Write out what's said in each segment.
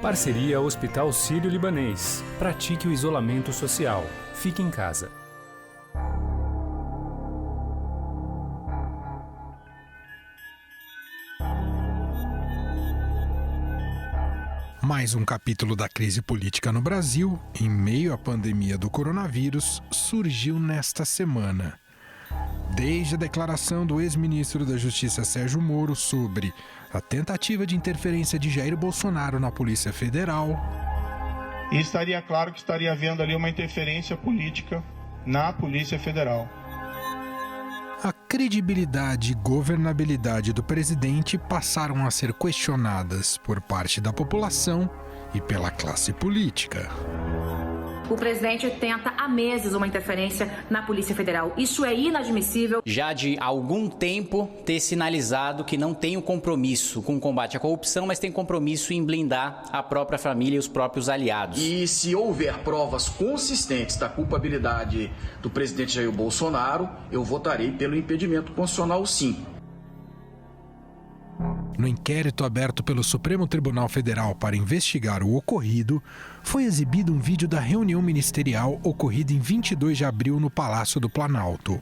Parceria Hospital Sírio-Libanês. Pratique o isolamento social. Fique em casa. Mais um capítulo da crise política no Brasil, em meio à pandemia do coronavírus, surgiu nesta semana. Desde a declaração do ex-ministro da Justiça Sérgio Moro sobre a tentativa de interferência de Jair Bolsonaro na Polícia Federal. E estaria claro que estaria havendo ali uma interferência política na Polícia Federal. A credibilidade e governabilidade do presidente passaram a ser questionadas por parte da população e pela classe política. O presidente tenta há meses uma interferência na Polícia Federal. Isso é inadmissível. Já de algum tempo ter sinalizado que não tem o compromisso com o combate à corrupção, mas tem compromisso em blindar a própria família e os próprios aliados. E se houver provas consistentes da culpabilidade do presidente Jair Bolsonaro, eu votarei pelo impedimento constitucional, sim. No inquérito aberto pelo Supremo Tribunal Federal para investigar o ocorrido, foi exibido um vídeo da reunião ministerial ocorrida em 22 de abril no Palácio do Planalto.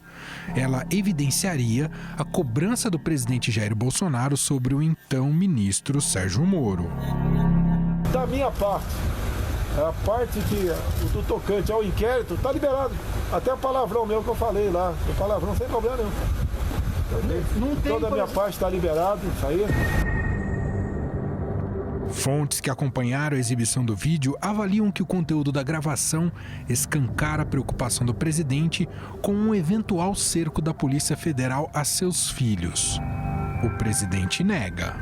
Ela evidenciaria a cobrança do presidente Jair Bolsonaro sobre o então ministro Sérgio Moro. Da minha parte, a parte do tocante ao inquérito está liberado. Até o palavrão meu que eu falei lá, o palavrão sem problema nenhum. Não tem. Toda a minha parte está liberado, isso aí. Fontes que acompanharam a exibição do vídeo avaliam que o conteúdo da gravação escancara a preocupação do presidente com um eventual cerco da Polícia Federal a seus filhos. O presidente nega.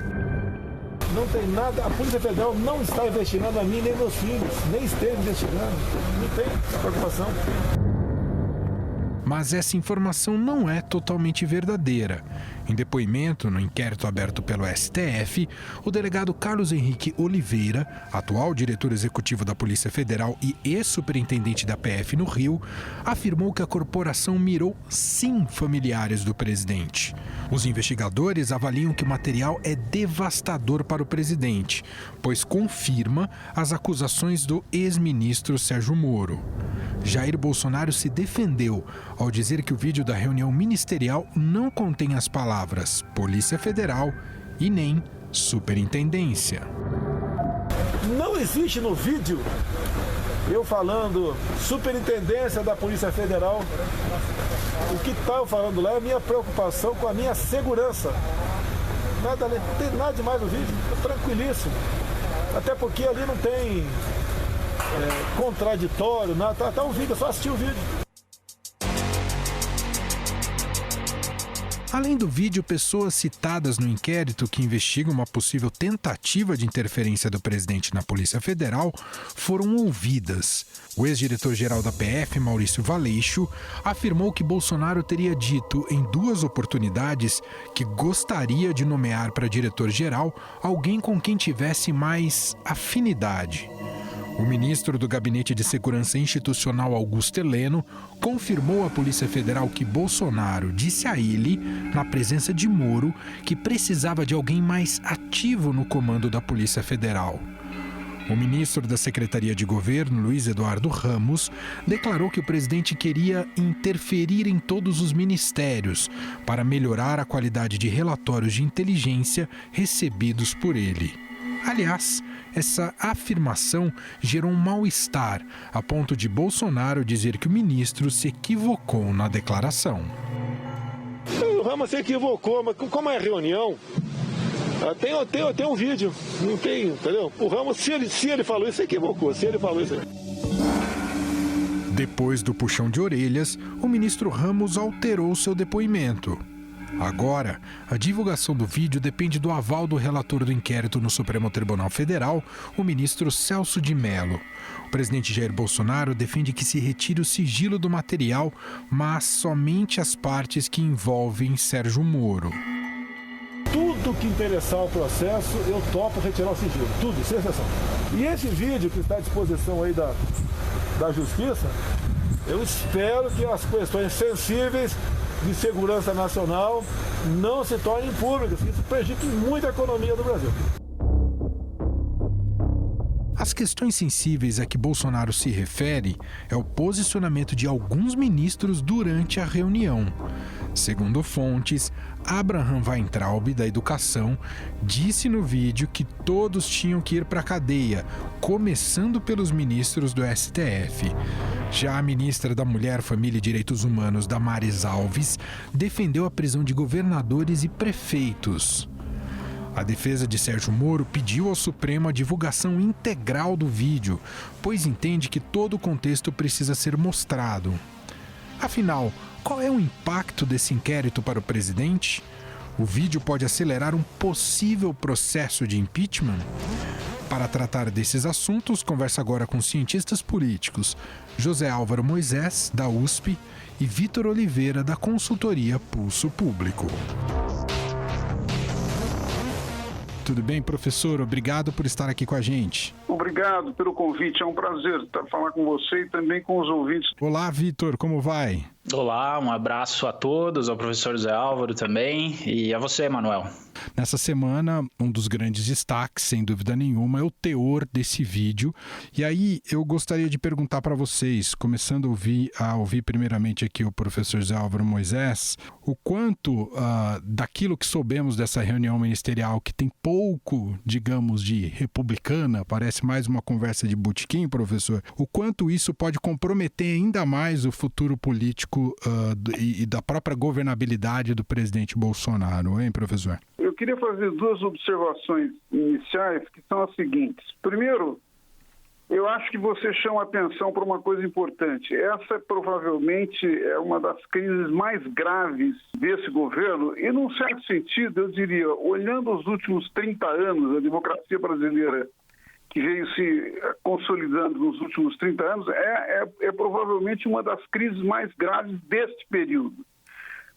Não tem nada, a Polícia Federal não está investigando a mim nem meus filhos, nem esteve investigando. Não tem preocupação. Mas essa informação não é totalmente verdadeira. Em depoimento no inquérito aberto pelo STF, o delegado Carlos Henrique Oliveira, atual diretor executivo da Polícia Federal e ex-superintendente da PF no Rio, afirmou que a corporação mirou sim familiares do presidente. Os investigadores avaliam que o material é devastador para o presidente, pois confirma as acusações do ex-ministro Sérgio Moro. Jair Bolsonaro se defendeu ao dizer que o vídeo da reunião ministerial não contém as palavras Polícia Federal e nem Superintendência. Não existe no vídeo eu falando Superintendência da Polícia Federal. O que está eu falando lá é a minha preocupação com a minha segurança. Não tem nada demais no vídeo, é tranquilíssimo. Até porque ali não tem contraditório, nada, tá o vídeo, é só assistir o vídeo. Além do vídeo, pessoas citadas no inquérito que investigam uma possível tentativa de interferência do presidente na Polícia Federal foram ouvidas. O ex-diretor-geral da PF, Maurício Valeixo, afirmou que Bolsonaro teria dito em 2 oportunidades que gostaria de nomear para diretor-geral alguém com quem tivesse mais afinidade. O ministro do Gabinete de Segurança Institucional, Augusto Heleno, confirmou à Polícia Federal que Bolsonaro disse a ele, na presença de Moro, que precisava de alguém mais ativo no comando da Polícia Federal. O ministro da Secretaria de Governo, Luiz Eduardo Ramos, declarou que o presidente queria interferir em todos os ministérios para melhorar a qualidade de relatórios de inteligência recebidos por ele. Aliás, essa afirmação gerou um mal-estar, a ponto de Bolsonaro dizer que o ministro se equivocou na declaração. O Ramos se equivocou, mas como é reunião, tem um vídeo, não tem, entendeu? O Ramos, se ele falou isso, se equivocou, se ele falou isso. Depois do puxão de orelhas, o ministro Ramos alterou seu depoimento. Agora, a divulgação do vídeo depende do aval do relator do inquérito no Supremo Tribunal Federal, o ministro Celso de Mello. O presidente Jair Bolsonaro defende que se retire o sigilo do material, mas somente as partes que envolvem Sérgio Moro. Tudo que interessar o processo, eu topo retirar o sigilo. Tudo, sem exceção. E esse vídeo que está à disposição aí da Justiça, eu espero que as questões sensíveis de segurança nacional não se tornem públicas, isso prejudica muito a economia do Brasil. As questões sensíveis a que Bolsonaro se refere é o posicionamento de alguns ministros durante a reunião. Segundo fontes, Abraham Weintraub, da Educação, disse no vídeo que todos tinham que ir para a cadeia, começando pelos ministros do STF. Já a ministra da Mulher, Família e Direitos Humanos, Damares Alves, defendeu a prisão de governadores e prefeitos. A defesa de Sérgio Moro pediu ao Supremo a divulgação integral do vídeo, pois entende que todo o contexto precisa ser mostrado. Afinal, qual é o impacto desse inquérito para o presidente? O vídeo pode acelerar um possível processo de impeachment? Para tratar desses assuntos, conversa agora com cientistas políticos José Álvaro Moisés, da USP, e Vitor Oliveira, da consultoria Pulso Público. Tudo bem, professor? Obrigado por estar aqui com a gente. Obrigado pelo convite, é um prazer falar com você e também com os ouvintes. Olá, Vitor, como vai? Olá, um abraço a todos, ao professor José Álvaro também e a você, Manuel. Nessa semana, um dos grandes destaques, sem dúvida nenhuma, é o teor desse vídeo. E aí, eu gostaria de perguntar para vocês, começando a ouvir primeiramente aqui o professor José Álvaro Moisés, o quanto daquilo que soubemos dessa reunião ministerial, que tem pouco, digamos, de republicana, parece mais uma conversa de botequim, professor, o quanto isso pode comprometer ainda mais o futuro político e da própria governabilidade do presidente Bolsonaro, hein, professor? Eu queria fazer duas observações iniciais, que são as seguintes. Primeiro, eu acho que você chama atenção para uma coisa importante. Essa provavelmente é uma das crises mais graves desse governo e, num certo sentido, eu diria, olhando os últimos 30 anos, a democracia brasileira que veio se consolidando nos últimos 30 anos, é provavelmente uma das crises mais graves deste período.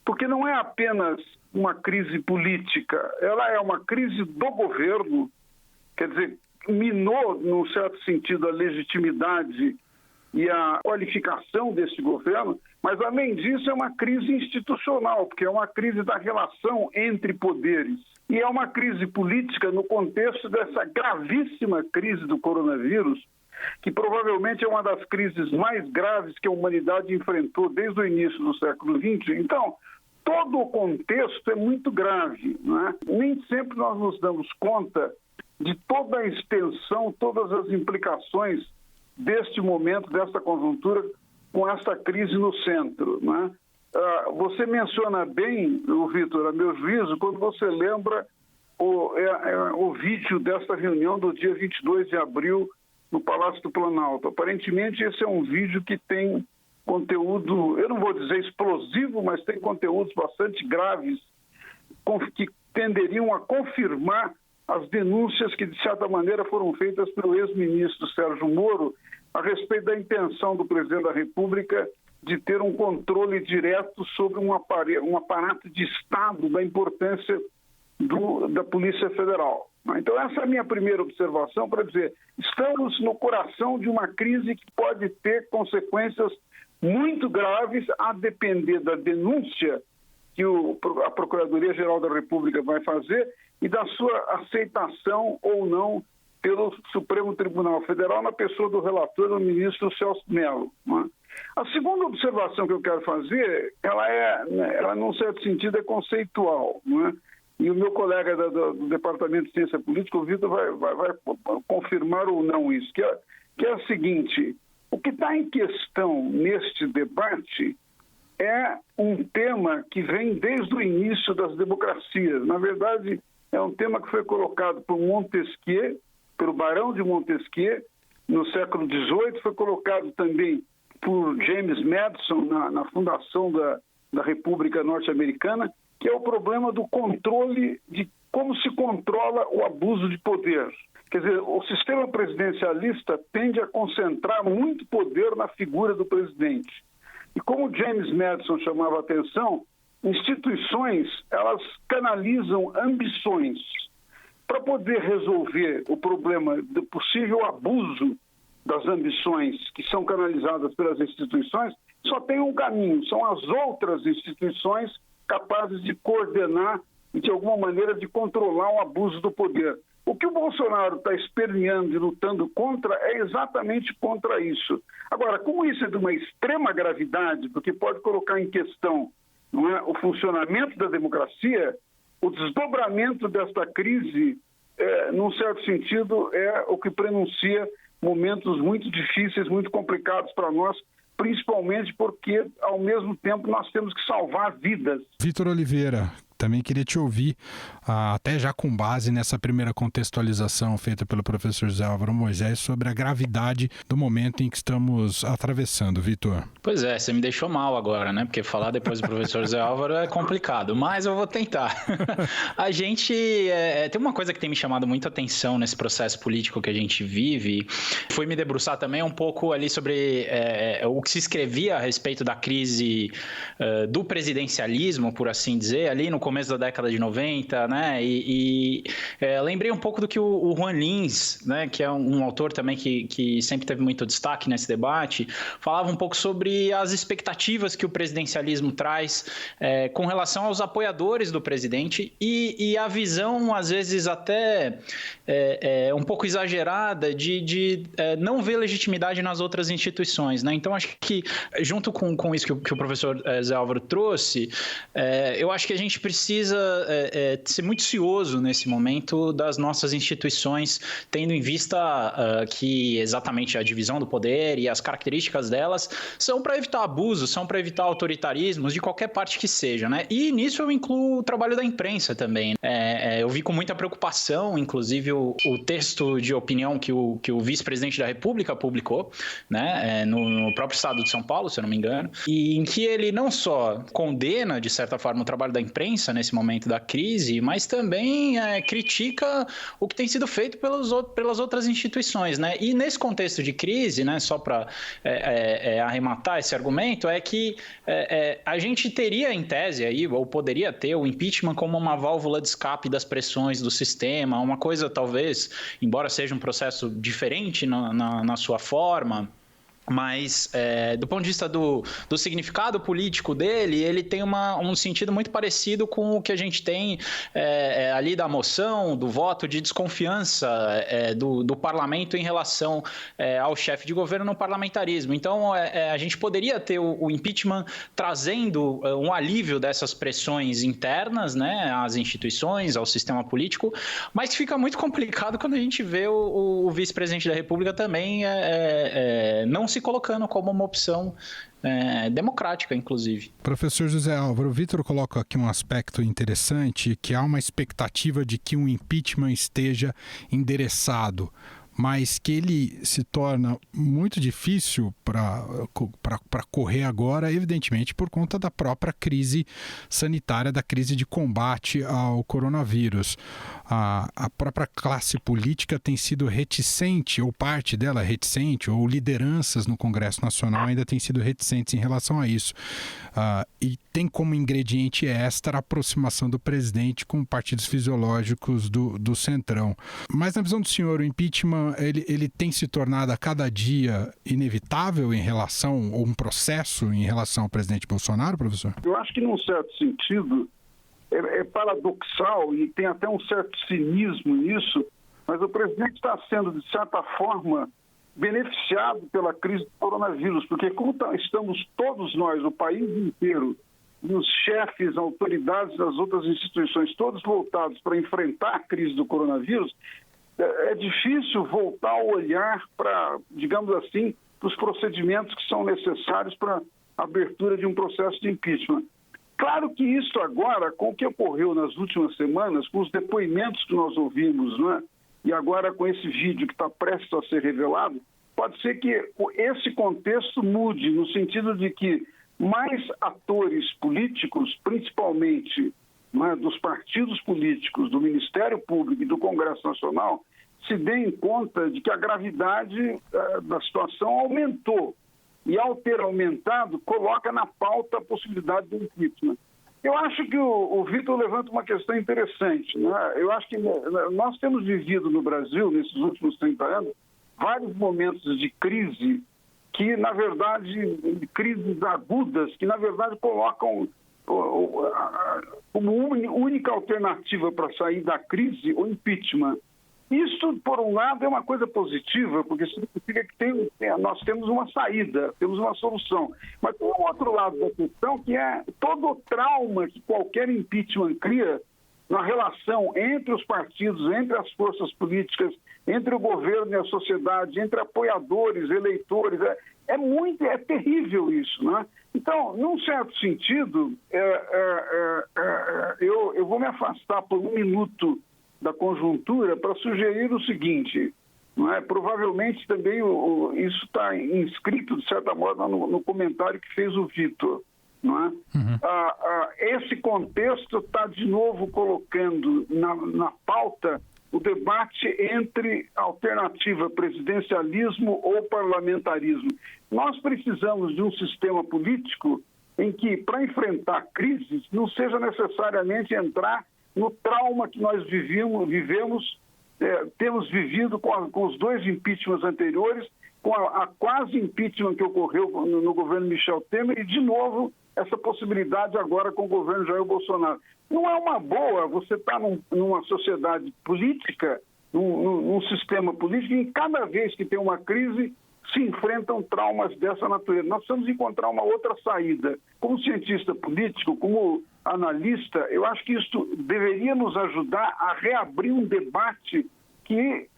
Porque não é apenas uma crise política, ela é uma crise do governo, quer dizer, minou, num certo sentido, a legitimidade e a qualificação desse governo, mas, além disso, é uma crise institucional, porque é uma crise da relação entre poderes. E é uma crise política no contexto dessa gravíssima crise do coronavírus, que provavelmente é uma das crises mais graves que a humanidade enfrentou desde o início do século XX. Então, todo o contexto é muito grave, né? Nem sempre nós nos damos conta de toda a extensão, todas as implicações deste momento, desta conjuntura, com esta crise no centro, né? Você menciona bem, Vitor, a meu juízo, quando você lembra o vídeo desta reunião do dia 22 de abril no Palácio do Planalto. Aparentemente, esse é um vídeo que tem conteúdo, eu não vou dizer explosivo, mas tem conteúdos bastante graves que tenderiam a confirmar as denúncias que, de certa maneira, foram feitas pelo ex-ministro Sérgio Moro a respeito da intenção do presidente da República de ter um controle direto sobre um aparato de Estado da importância da Polícia Federal. Então, essa é a minha primeira observação para dizer, estamos no coração de uma crise que pode ter consequências muito graves a depender da denúncia que a Procuradoria-Geral da República vai fazer e da sua aceitação ou não pelo Supremo Tribunal Federal na pessoa do relator, o ministro Celso Mello. A segunda observação que eu quero fazer, ela num certo sentido, é conceitual, não é? E o meu colega do Departamento de Ciência Política, o Vitor, vai confirmar ou não isso, que é o seguinte: o que está em questão neste debate é um tema que vem desde o início das democracias. Na verdade, é um tema que foi colocado por Montesquieu, pelo Barão de Montesquieu, no século XVIII, foi colocado também por James Madison na fundação da República Norte-Americana, que é o problema do controle, de como se controla o abuso de poder. Quer dizer, o sistema presidencialista tende a concentrar muito poder na figura do presidente. E como James Madison chamava a atenção, instituições, elas canalizam ambições. Para poder resolver o problema do possível abuso das ambições que são canalizadas pelas instituições, só tem um caminho, são as outras instituições capazes de coordenar e, de alguma maneira, de controlar o abuso do poder. O que o Bolsonaro está esperneando e lutando contra é exatamente contra isso. Agora, como isso é de uma extrema gravidade, porque pode colocar em questão, não é, o funcionamento da democracia, o desdobramento desta crise, num certo sentido, é o que prenuncia momentos muito difíceis, muito complicados para nós, principalmente porque, ao mesmo tempo, nós temos que salvar vidas. Vitor Oliveira, também queria te ouvir, até já com base nessa primeira contextualização feita pelo professor José Álvaro Moisés sobre a gravidade do momento em que estamos atravessando, Vitor. Pois é, você me deixou mal agora, né? Porque falar depois do professor José Álvaro é complicado, mas eu vou tentar. A gente tem uma coisa que tem me chamado muita atenção nesse processo político que a gente vive, foi me debruçar também um pouco ali sobre o que se escrevia a respeito da crise do presidencialismo, por assim dizer, ali no começo da década de 90, né? Lembrei um pouco do que o Juan Lins, né, que é um autor também que sempre teve muito destaque nesse debate, falava um pouco sobre as expectativas que o presidencialismo traz com relação aos apoiadores do presidente e a visão, às vezes, até um pouco exagerada de não ver legitimidade nas outras instituições, né? Então, acho que, junto com isso que o professor Zé Álvaro trouxe, eu acho que a gente precisa ser muito cioso nesse momento das nossas instituições, tendo em vista que exatamente a divisão do poder e as características delas são para evitar abusos, são para evitar autoritarismos de qualquer parte que seja, né? E nisso eu incluo o trabalho da imprensa também. Eu vi com muita preocupação, inclusive, o texto de opinião que o vice-presidente da República publicou, né? No próprio estado de São Paulo, se eu não me engano, e em que ele não só condena, de certa forma, o trabalho da imprensa nesse momento da crise, mas também critica o que tem sido feito pelas outras instituições, né? E nesse contexto de crise, né, só para arrematar esse argumento, é que a gente teria em tese aí, ou poderia ter o impeachment como uma válvula de escape das pressões do sistema, uma coisa talvez, embora seja um processo diferente na sua forma, mas do ponto de vista do significado político dele, ele tem um sentido muito parecido com o que a gente tem ali da moção, do voto de desconfiança do parlamento em relação ao chefe de governo no parlamentarismo. Então, a gente poderia ter o impeachment trazendo um alívio dessas pressões internas, né, às instituições, ao sistema político, mas fica muito complicado quando a gente vê o vice-presidente da República também não se colocando como uma opção democrática, inclusive. Professor José Álvaro, o Vitor coloca aqui um aspecto interessante, que há uma expectativa de que um impeachment esteja endereçado, mas que ele se torna muito difícil para correr agora, evidentemente, por conta da própria crise sanitária, da crise de combate ao coronavírus. A própria classe política tem sido reticente, ou parte dela reticente, ou lideranças no Congresso Nacional ainda têm sido reticentes em relação a isso. E tem como ingrediente extra a aproximação do presidente com partidos fisiológicos do Centrão. Mas, na visão do senhor, o impeachment ele tem se tornado a cada dia inevitável em relação, ou um processo em relação ao presidente Bolsonaro, professor? Eu acho que, num certo sentido, é paradoxal e tem até um certo cinismo nisso, mas o presidente está sendo, de certa forma, beneficiado pela crise do coronavírus, porque como estamos todos nós, o país inteiro, e os chefes, autoridades das outras instituições, todos voltados para enfrentar a crise do coronavírus, é difícil voltar a olhar para, digamos assim, para os procedimentos que são necessários para a abertura de um processo de impeachment. Claro que isso agora, com o que ocorreu nas últimas semanas, com os depoimentos que nós ouvimos, né, e agora com esse vídeo que está prestes a ser revelado, pode ser que esse contexto mude, no sentido de que mais atores políticos, principalmente, né, dos partidos políticos, do Ministério Público e do Congresso Nacional, se deem conta de que a gravidade da situação aumentou. E, ao ter aumentado, coloca na pauta a possibilidade do impeachment. Eu acho que o Vitor levanta uma questão interessante, né? Eu acho que nós temos vivido no Brasil, nesses últimos 30 anos, vários momentos de crise que, na verdade, crises agudas, que, na verdade, colocam como única alternativa para sair da crise o impeachment. Isso, por um lado, é uma coisa positiva, porque significa que nós temos uma saída, temos uma solução. Mas tem um outro lado da questão, que é todo o trauma que qualquer impeachment cria na relação entre os partidos, entre as forças políticas, entre o governo e a sociedade, entre apoiadores, eleitores. É terrível isso, né? Então, num certo sentido, eu vou me afastar por um minuto da conjuntura para sugerir o seguinte, não é? Provavelmente também isso está inscrito, de certa forma, no comentário que fez o Vitor. Não é? Esse contexto está, de novo, colocando na pauta o debate entre alternativa presidencialismo ou parlamentarismo. Nós precisamos de um sistema político em que, para enfrentar crises, não seja necessariamente entrar no trauma que nós temos vivido com os dois impeachments anteriores, com a quase impeachment que ocorreu no governo Michel Temer e, de novo, essa possibilidade agora com o governo Jair Bolsonaro. Não é uma boa você estar numa sociedade política, num sistema político, em cada vez que tem uma crise, se enfrentam traumas dessa natureza. Nós precisamos encontrar uma outra saída. Como cientista político, como analista, eu acho que isso deveria nos ajudar a reabrir um debate que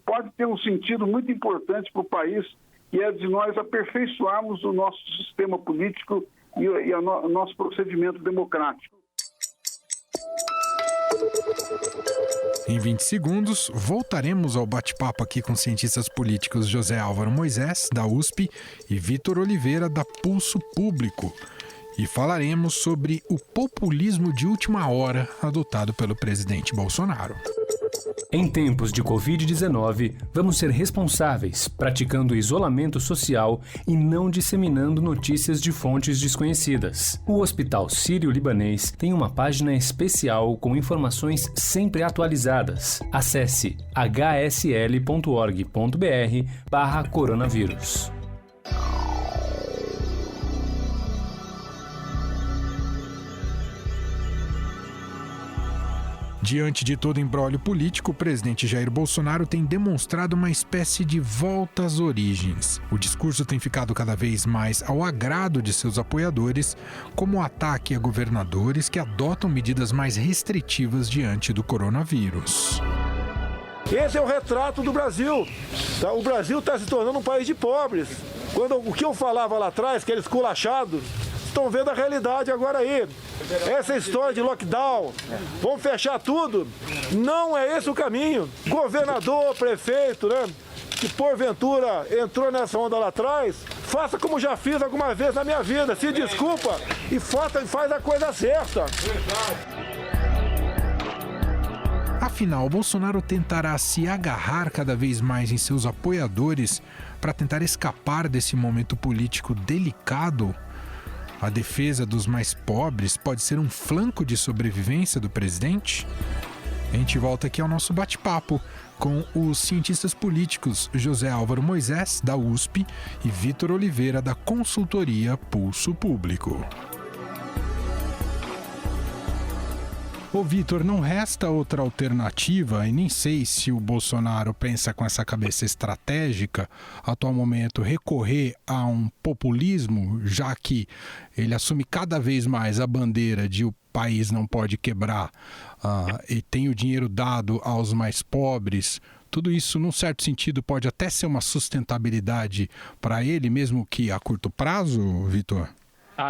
pode ter um sentido muito importante para o país, que é de nós aperfeiçoarmos o nosso sistema político e o nosso procedimento democrático. Em 20 segundos, voltaremos ao bate-papo aqui com os cientistas políticos José Álvaro Moisés, da USP, e Vitor Oliveira, da Pulso Público. E falaremos sobre o populismo de última hora adotado pelo presidente Bolsonaro. Em tempos de Covid-19, vamos ser responsáveis, praticando isolamento social e não disseminando notícias de fontes desconhecidas. O Hospital Sírio-Libanês tem uma página especial com informações sempre atualizadas. Acesse hsl.org.br/coronavírus. Diante de todo o imbróglio político, o presidente Jair Bolsonaro tem demonstrado uma espécie de volta às origens. O discurso tem ficado cada vez mais ao agrado de seus apoiadores, como o ataque a governadores que adotam medidas mais restritivas diante do coronavírus. Esse é o retrato do Brasil. O Brasil está se tornando um país de pobres. Quando o que eu falava lá atrás, que era esculachado, estão vendo a realidade agora aí. Essa história de lockdown, vamos fechar tudo, não é esse o caminho. Governador, prefeito, né, que porventura entrou nessa onda lá atrás, faça como já fiz alguma vez na minha vida, se desculpa e faz a coisa certa. Afinal, Bolsonaro tentará se agarrar cada vez mais em seus apoiadores para tentar escapar desse momento político delicado? A defesa dos mais pobres pode ser um flanco de sobrevivência do presidente? A gente volta aqui ao nosso bate-papo com os cientistas políticos José Álvaro Moisés, da USP, e Vitor Oliveira, da consultoria Pulso Público. Ô Vitor, não resta outra alternativa, e nem sei se o Bolsonaro pensa com essa cabeça estratégica, atual momento, recorrer a um populismo, já que ele assume cada vez mais a bandeira de o país não pode quebrar e tem o dinheiro dado aos mais pobres. Tudo isso, num certo sentido, pode até ser uma sustentabilidade para ele, mesmo que a curto prazo, Vitor?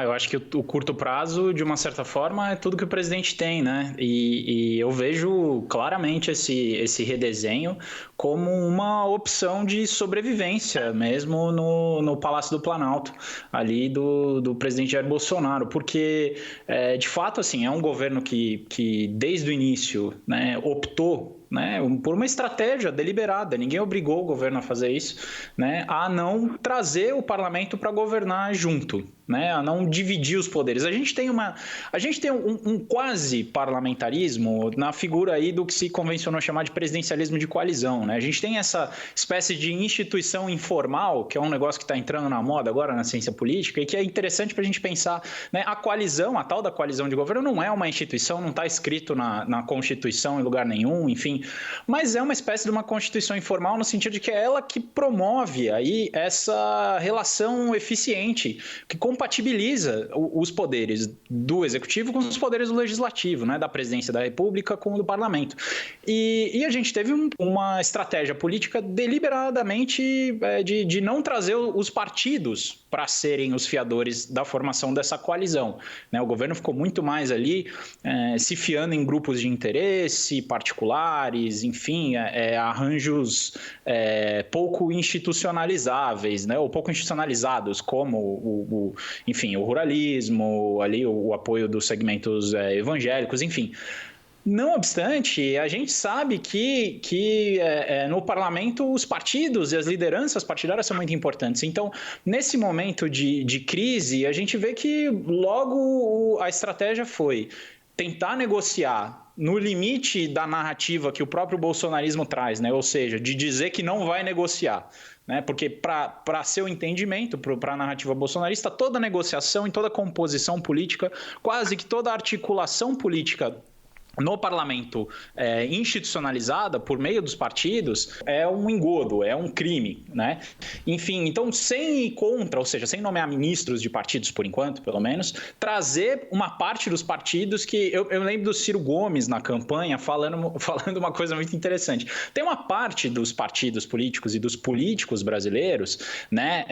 Eu acho que o curto prazo, de uma certa forma, é tudo que o presidente tem, né? E eu vejo claramente esse redesenho como uma opção de sobrevivência, mesmo no Palácio do Planalto, ali do presidente Jair Bolsonaro, porque, de fato, assim, é um governo que desde o início, né, optou, né, por uma estratégia deliberada, ninguém obrigou o governo a fazer isso, né, a não trazer o parlamento para governar junto, né, a não dividir os poderes. A gente tem um quase parlamentarismo na figura aí do que se convencionou chamar de presidencialismo de coalizão, né? A gente tem essa espécie de instituição informal, que é um negócio que está entrando na moda agora na ciência política e que é interessante para a gente pensar, né? A coalizão, a tal da coalizão de governo, não é uma instituição, não está escrito na Constituição em lugar nenhum, enfim, enfim. Mas é uma espécie de uma constituição informal no sentido de que é ela que promove aí essa relação eficiente, que compatibiliza os poderes do executivo com os poderes do legislativo, né, da presidência da República com o do parlamento. E a gente teve uma estratégia política deliberadamente de não trazer os partidos para serem os fiadores da formação dessa coalizão, né? O governo ficou muito mais ali se fiando em grupos de interesse particulares, enfim, arranjos pouco institucionalizáveis, né? Ou pouco institucionalizados, como enfim, o ruralismo, ali, o apoio dos segmentos evangélicos, enfim. Não obstante, a gente sabe que no parlamento os partidos e as lideranças partidárias são muito importantes. Então, nesse momento de crise, a gente vê que logo a estratégia foi tentar negociar no limite da narrativa que o próprio bolsonarismo traz, né? Ou seja, de dizer que não vai negociar. Né? Porque, para seu entendimento, para a narrativa bolsonarista, toda negociação e toda composição política, quase que toda articulação política no parlamento institucionalizada por meio dos partidos é um engodo, é um crime, né? Enfim, então sem ir contra, ou seja, sem nomear ministros de partidos por enquanto, pelo menos, trazer uma parte dos partidos que... Eu lembro do Ciro Gomes na campanha falando uma coisa muito interessante. Tem uma parte dos partidos políticos e dos políticos brasileiros, né?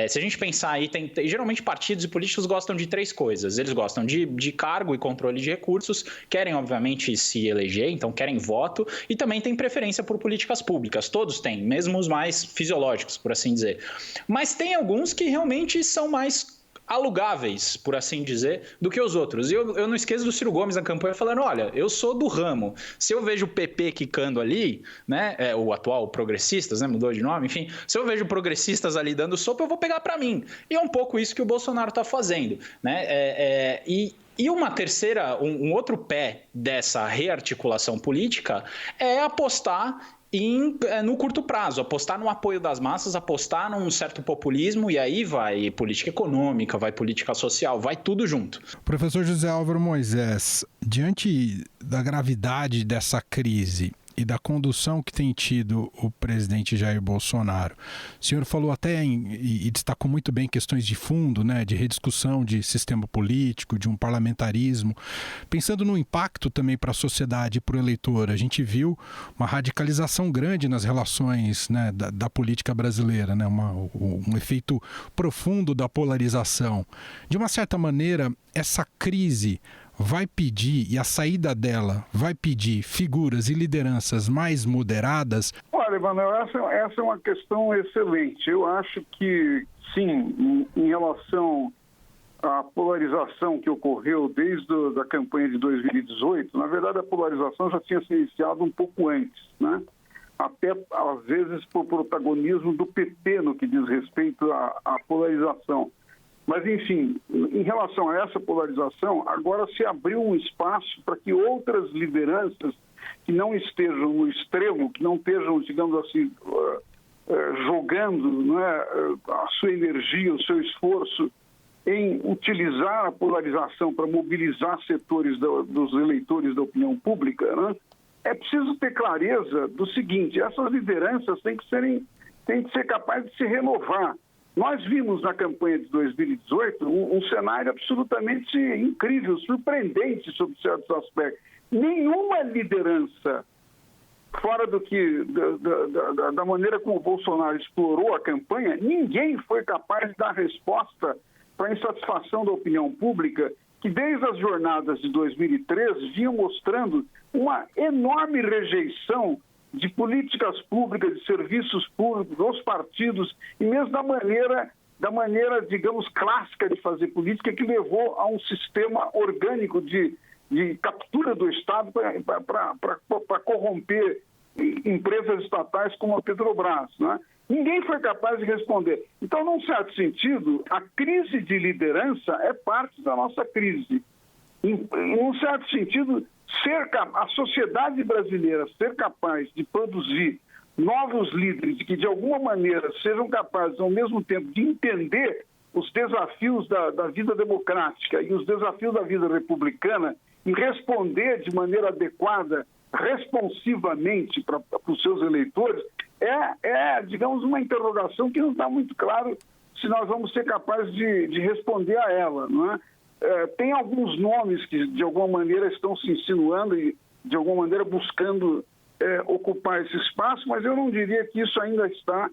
Se a gente pensar aí, geralmente partidos e políticos gostam de três coisas. Eles gostam de cargo e controle de recursos, querem, obviamente, se eleger, então querem voto, e também tem preferência por políticas públicas. Todos têm, mesmo os mais fisiológicos, por assim dizer. Mas tem alguns que realmente são mais alugáveis, por assim dizer, do que os outros. E eu não esqueço do Ciro Gomes na campanha falando, olha, eu sou do ramo. Se eu vejo o PP quicando ali, né, o atual Progressistas, né, mudou de nome, enfim, se eu vejo progressistas ali dando sopa, eu vou pegar para mim. E é um pouco isso que o Bolsonaro está fazendo, né? E uma terceira, um outro pé dessa rearticulação política é apostar no curto prazo, apostar no apoio das massas, apostar num certo populismo, e aí vai política econômica, vai política social, vai tudo junto. Professor José Álvaro Moisés, diante da gravidade dessa crise e da condução que tem tido o presidente Jair Bolsonaro, o senhor falou até e destacou muito bem questões de fundo, né, de rediscussão de sistema político, de um parlamentarismo. Pensando no impacto também para a sociedade e para o eleitor, a gente viu uma radicalização grande nas relações, né, da política brasileira, né, um efeito profundo da polarização. De uma certa maneira, essa crise vai pedir, e a saída dela vai pedir figuras e lideranças mais moderadas? Olha, Emanuel, essa é uma questão excelente. Eu acho que, sim, em relação à polarização que ocorreu desde a campanha de 2018, na verdade a polarização já tinha se iniciado um pouco antes, né? Até, às vezes, por protagonismo do PT no que diz respeito à polarização. Mas, enfim, em relação a essa polarização, agora se abriu um espaço para que outras lideranças que não estejam no extremo, que não estejam, digamos assim, jogando, né, a sua energia, o seu esforço em utilizar a polarização para mobilizar setores dos eleitores da opinião pública, né, é preciso ter clareza do seguinte: essas lideranças têm que ser capazes de se renovar. Nós vimos na campanha de 2018 um cenário absolutamente incrível, surpreendente sobre certos aspectos. Nenhuma liderança, fora da maneira como o Bolsonaro explorou a campanha, ninguém foi capaz de dar resposta para a insatisfação da opinião pública, que desde as jornadas de 2013 vinham mostrando uma enorme rejeição de políticas públicas, de serviços públicos, dos partidos, e mesmo da maneira, digamos, clássica de fazer política, que levou a um sistema orgânico de captura do Estado para corromper empresas estatais como a Petrobras, né? Ninguém foi capaz de responder. Então, num certo sentido, a crise de liderança é parte da nossa crise. Em um certo sentido, a sociedade brasileira ser capaz de produzir novos líderes que, de alguma maneira, sejam capazes, ao mesmo tempo, de entender os desafios da vida democrática e os desafios da vida republicana e responder de maneira adequada responsivamente para os seus eleitores, digamos, uma interrogação que não está muito claro se nós vamos ser capazes de responder a ela, não é? Tem alguns nomes que, de alguma maneira, estão se insinuando e, de alguma maneira, buscando ocupar esse espaço, mas eu não diria que isso ainda está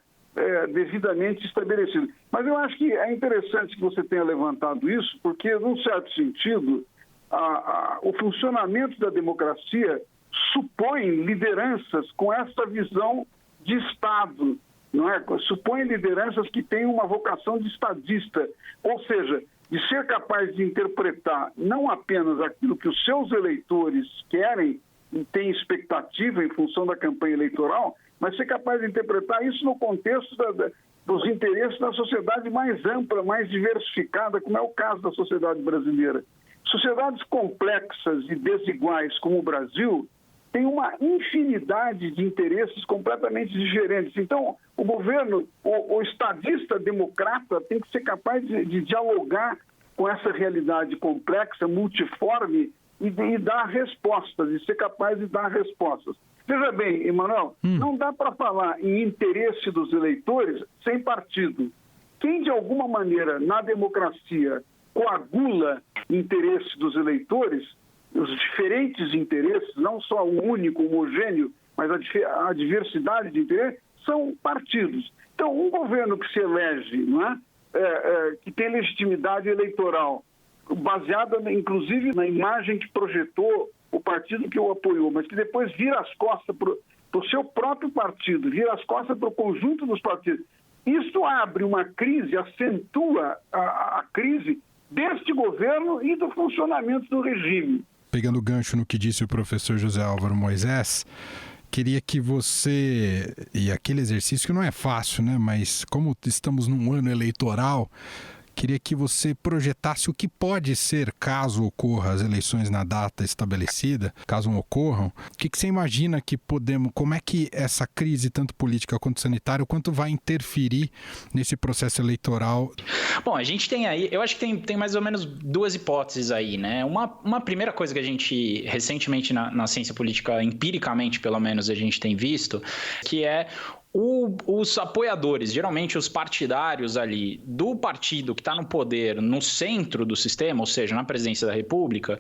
devidamente estabelecido. Mas eu acho que é interessante que você tenha levantado isso, porque, num certo sentido, o funcionamento da democracia supõe lideranças com essa visão de Estado, não é? Supõe lideranças que têm uma vocação de estadista, ou seja, de ser capaz de interpretar não apenas aquilo que os seus eleitores querem e têm expectativa em função da campanha eleitoral, mas ser capaz de interpretar isso no contexto dos interesses da sociedade mais ampla, mais diversificada, como é o caso da sociedade brasileira. Sociedades complexas e desiguais como o Brasil têm uma infinidade de interesses completamente diferentes. Então, o governo, o estadista democrata, tem que ser capaz de dialogar com essa realidade complexa, multiforme, e dar respostas, e ser capaz de dar respostas. Veja bem, Emanuel, não dá para falar em interesse dos eleitores sem partido. Quem, de alguma maneira, na democracia, coagula interesse dos eleitores, os diferentes interesses, não só o único, homogêneo, mas a diversidade de interesses, são partidos. Então, um governo que se elege, não é? Que tem legitimidade eleitoral, baseada, inclusive, na imagem que projetou o partido que o apoiou, mas que depois vira as costas para o seu próprio partido, vira as costas para o conjunto dos partidos. Isso abre uma crise, acentua a crise deste governo e do funcionamento do regime. Pegando o gancho no que disse o professor José Álvaro Moisés, queria que você, e aquele exercício que não é fácil, né? Mas como estamos num ano eleitoral, queria que você projetasse o que pode ser caso ocorra as eleições na data estabelecida, caso não ocorram. O que você imagina que como é que essa crise, tanto política quanto sanitária, quanto vai interferir nesse processo eleitoral? Bom, a gente tem aí, eu acho que tem mais ou menos duas hipóteses aí, né? Uma primeira coisa que a gente, recentemente na ciência política, empiricamente pelo menos, a gente tem visto, que é os apoiadores, geralmente os partidários ali do partido que está no poder, no centro do sistema, ou seja, na presidência da República,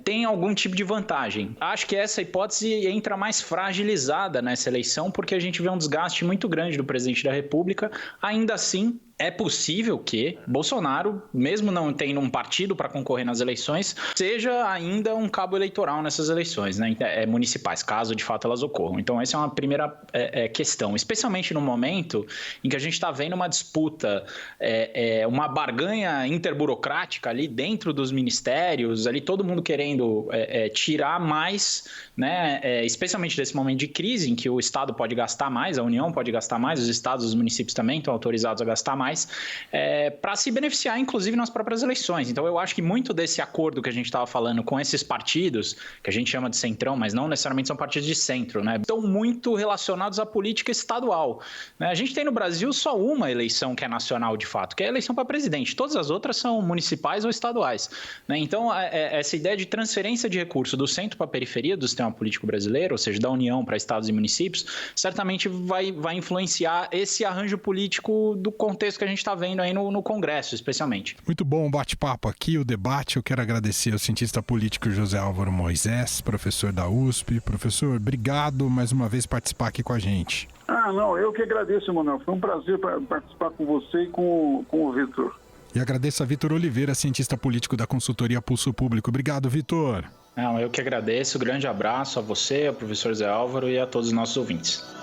tem algum tipo de vantagem. Acho que essa hipótese entra mais fragilizada nessa eleição, porque a gente vê um desgaste muito grande do presidente da República. Ainda assim, é possível que Bolsonaro, mesmo não tendo um partido para concorrer nas eleições, seja ainda um cabo eleitoral nessas eleições, né, municipais, caso de fato elas ocorram. Então essa é uma primeira questão, especialmente no momento em que a gente está vendo uma disputa, uma barganha interburocrática ali dentro dos ministérios, ali todo mundo querendo tirar mais, né, especialmente desse momento de crise em que o Estado pode gastar mais, a União pode gastar mais, os estados, os municípios também estão autorizados a gastar mais, para se beneficiar, inclusive, nas próprias eleições. Então, eu acho que muito desse acordo que a gente estava falando com esses partidos, que a gente chama de centrão, mas não necessariamente são partidos de centro, né, estão muito relacionados à política estadual. Né? A gente tem no Brasil só uma eleição que é nacional, de fato, que é a eleição para presidente. Todas as outras são municipais ou estaduais. Né? Então, essa ideia de transferência de recurso do centro para a periferia do sistema político brasileiro, ou seja, da União para estados e municípios, certamente vai influenciar esse arranjo político do contexto que a gente está vendo aí no Congresso, especialmente. Muito bom o bate-papo aqui, o debate. Eu quero agradecer ao cientista político José Álvaro Moisés, professor da USP. Professor, obrigado mais uma vez por participar aqui com a gente. Não, eu que agradeço, Emanuel. Foi um prazer participar com você e com o Vitor. E agradeço a Vitor Oliveira, cientista político da consultoria Pulso Público. Obrigado, Vitor. Não, eu que agradeço. Grande abraço a você, ao professor José Álvaro e a todos os nossos ouvintes.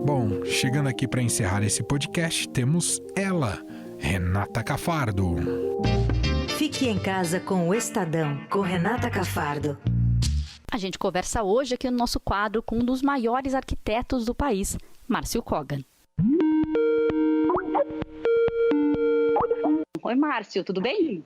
Bom, chegando aqui para encerrar esse podcast, temos ela, Renata Cafardo. Fique em casa com o Estadão, com Renata Cafardo. A gente conversa hoje aqui no nosso quadro com um dos maiores arquitetos do país, Márcio Kogan. Oi, Márcio, tudo bem?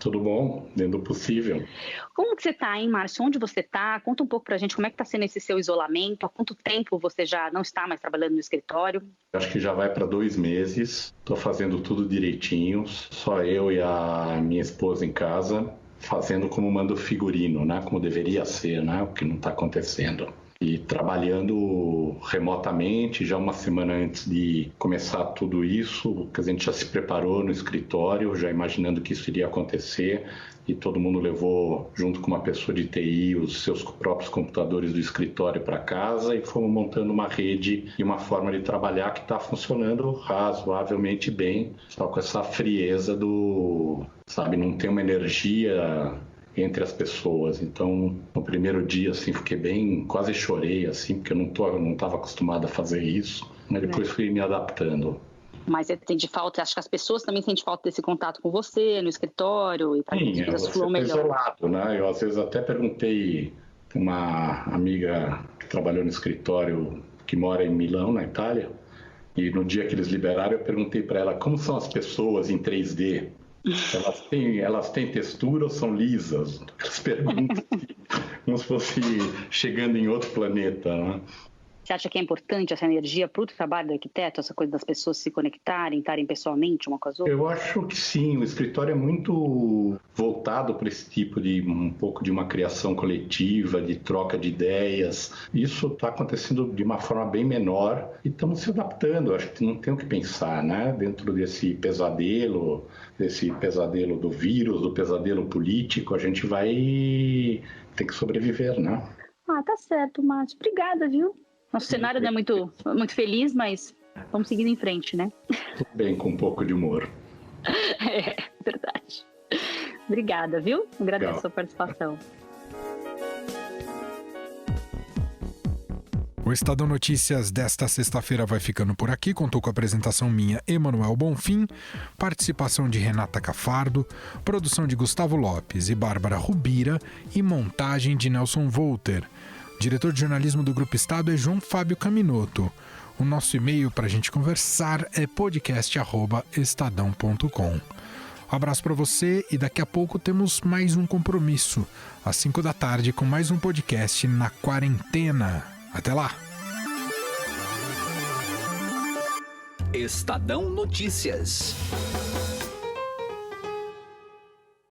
Tudo bom, dentro do possível. Como que você está, hein, Márcio? Onde você está? Conta um pouco pra gente como é que está sendo esse seu isolamento. Há quanto tempo você já não está mais trabalhando no escritório? Acho que já vai para 2 meses. Estou fazendo tudo direitinho. Só eu e a minha esposa em casa, fazendo como manda o figurino, né? Como deveria ser, né? O que não está acontecendo. E trabalhando remotamente, já uma semana antes de começar tudo isso, que a gente já se preparou no escritório, já imaginando que isso iria acontecer, e todo mundo levou, junto com uma pessoa de TI, os seus próprios computadores do escritório para casa, e fomos montando uma rede e uma forma de trabalhar que está funcionando razoavelmente bem, só com essa frieza do, sabe, não tem uma energia entre as pessoas. Então, no primeiro dia, assim, fiquei bem, quase chorei, assim, porque eu não estava acostumado a fazer isso, mas depois fui me adaptando. Mas você sente falta, acho que as pessoas também sentem falta desse contato com você, no escritório, e para que as coisas fluam melhor. Isolado, né? Eu, às vezes, até perguntei uma amiga que trabalhou no escritório, que mora em Milão, na Itália, e no dia que eles liberaram, eu perguntei para ela como são as pessoas em 3D. Elas têm textura ou são lisas? Elas perguntam como se fosse chegando em outro planeta, né? Você acha que é importante essa energia para o trabalho do arquiteto, essa coisa das pessoas se conectarem, estarem pessoalmente uma com as outras? Eu acho que sim. O escritório é muito voltado para esse tipo de um pouco de uma criação coletiva, de troca de ideias. Isso está acontecendo de uma forma bem menor e estamos se adaptando. Acho que não tem o que pensar, né? Dentro desse pesadelo do vírus, do pesadelo político, a gente vai ter que sobreviver, né? Ah, tá certo, Márcio. Obrigada, viu? Nosso cenário não é muito feliz, mas vamos seguindo em frente, né? Tudo bem, com um pouco de humor. É, verdade. Obrigada, viu? Agradeço a sua participação. O Estadão Notícias desta sexta-feira vai ficando por aqui. Contou com a apresentação minha, Emanuel Bonfim, participação de Renata Cafardo, produção de Gustavo Lopes e Bárbara Rubira e montagem de Nelson Volter. Diretor de jornalismo do Grupo Estado é João Fábio Caminoto. O nosso e-mail para a gente conversar é podcast@estadão.com. Um abraço para você e daqui a pouco temos mais um compromisso, às 5 da tarde, com mais um podcast na quarentena. Até lá! Estadão Notícias.